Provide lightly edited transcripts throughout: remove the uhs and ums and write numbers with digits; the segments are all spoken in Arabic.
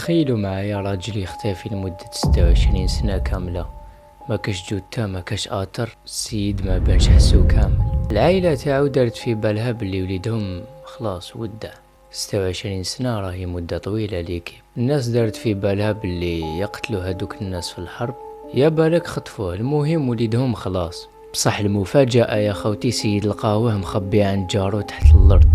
تخيلوا معايا راجل يختفي لمدة 26 سنة كاملة، ما كاش جثة ما كاش آثر، السيد ما بانش حسو كامل. العائلة تاعو دارت في بالها بلي وليدهم خلاص ودع. 26 سنة راهي مدة طويلة ليكي. الناس دارت في بالها بلي يقتلوا هادوك الناس في الحرب، يا بالك خطفوه، المهم وليدهم خلاص. بصح المفاجأة يا خوتي، سيد لقاوه مخبي عند جارو تحت الأرض.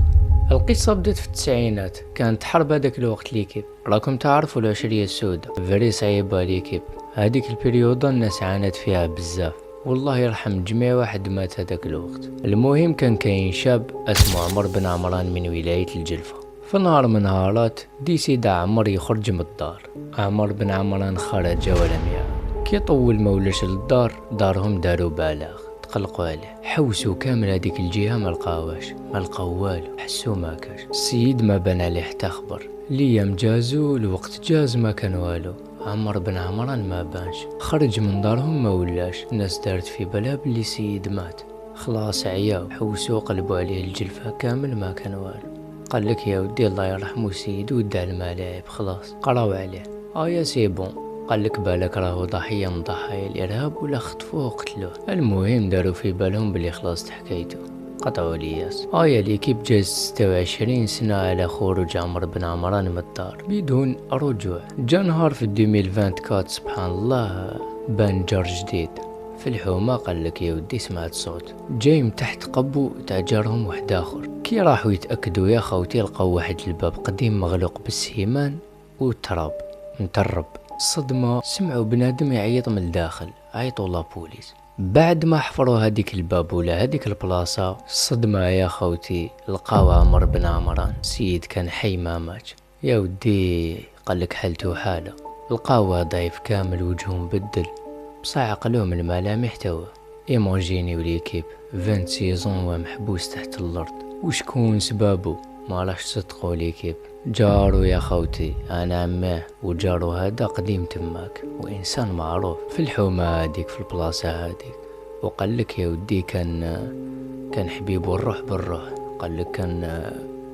القصة بدات في التسعينات، كانت حرب هذاك الوقت ليكيب، راكم تعرفوا العشرية السوداء، فري صعيبة ليكيب. هذيك البريودة الناس عانت فيها بزاف، والله يرحم جميع واحد مات هذاك الوقت. المهم كان كاين شاب اسمه عمر بن عمران من ولاية الجلفة. في نهار من نهارات دي سيدة عمر يخرج من الدار. عمر بن عمران خرج ولم يعد. كي طول مولش للدار، دارهم داروا بلاغ، تقلقوا عليه، حوسوا كامل هذيك الجهة ما لقاو والو، حسوا ما كاش. السيد ما بان عليه حتى خبر. الايام جازوا، الوقت جاز، ما كان والو. عمر بن عمران ما بانش، خرج من دارهم ما ولاش. الناس دارت في بالها بلي السيد مات، خلاص عياو، حوسوا قلبوا عليه الجلفة كامل ما كان والو. قال لك يا ودي الله يرحمه السيد ودع الملاعب، خلاص قراو عليه. يا سي بون، قال لك بالك راهو ضحية من ضحايا الإرهاب ولا خطفوه وقتلوه. المهم داروا في بالهم بلي خلاص حكايته، قطعوا لياس. يا ليكيب جاز 26 سنة على خروج عمر بن عمران من الدار بدون رجوع. جا نهار في 2024 سبحان الله بان جار جديد في الحومة. قال لك يا ودي سمعت صوت جاي من تحت قبو تاع جارهم واحد اخر. كي راحوا يتأكدوا يا خوتي لقاو واحد الباب قديم مغلوق بالسيمان والتراب مترب. صدمة، سمعوا بنادم يعيط من الداخل، عيطوا لابوليس. بعد ما حفروا هذيك الباب ولا هذيك البلاصة، صدمة يا خوتي، لقاو عمر بن عمران. سيد كان حي ما مات يا ودي. قالك حالته حالة، لقاوه ضعيف كامل، وجهه مبدل، بصح عقلوه من الملامح توا. ايموجيني وليكيب 20 سيزون ومحبوس تحت الارض. وشكون سبابه؟ ما راح تصدقوا ليكيب، جارو يا خوتي، انا عماه، وجارو هذا قديم تماك وانسان معروف في الحومة هذيك في البلاصة هذيك. وقال لك يا ودي كان حبيبه الروح بالروح. قال لك كان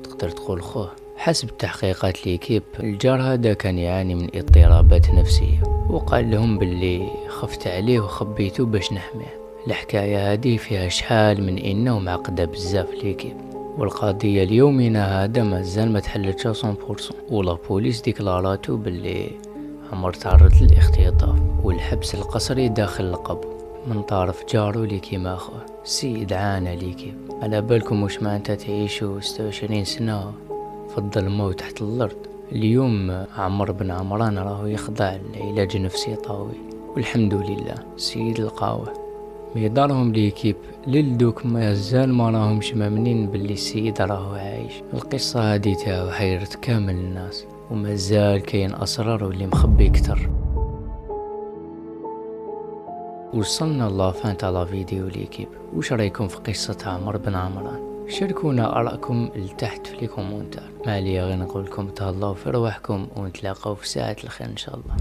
تقدر تقول خوه. حسب التحقيقات ليكيب، الجار هذا كان يعاني من اضطرابات نفسية، وقال لهم باللي خفت عليه وخبيته باش نحميه. الحكاية هذه فيها شحال من انه معقدة بزاف ليكيب، والقضية اليومنا هذا مازال ما تحلتش 100%. ولا بوليس ديكلاراتو باللي عمر تعرض للاختطاف والحبس القسري داخل القبو من طرف جارو اللي كيما خوه. السيد عانى ليكي. على بالكم واش معناتها تعيشوا 26 سنة في الظلمة وتحت الارض. اليوم عمر بن عمران راهو يخضع لعلاج نفسي طويل، والحمد لله السيد لقاوه. ميدارهم ليكيب للدوك مازال ما راهمش مامنين باللي السيد راهو عايش. القصة هادي تاعو حيرت كامل الناس، ومازال كاين اسرار واللي مخبي كتر. وصلنا لافان تاع لا فيديو ليكيب. واش رايكم في قصة عمر بن عمران؟ شاركونا ارائكم لتحت في لي كومونتار. ما عليا غير نقول لكم تهلاو في رواحكم، ونتلاقاو في ساعة الخير ان شاء الله.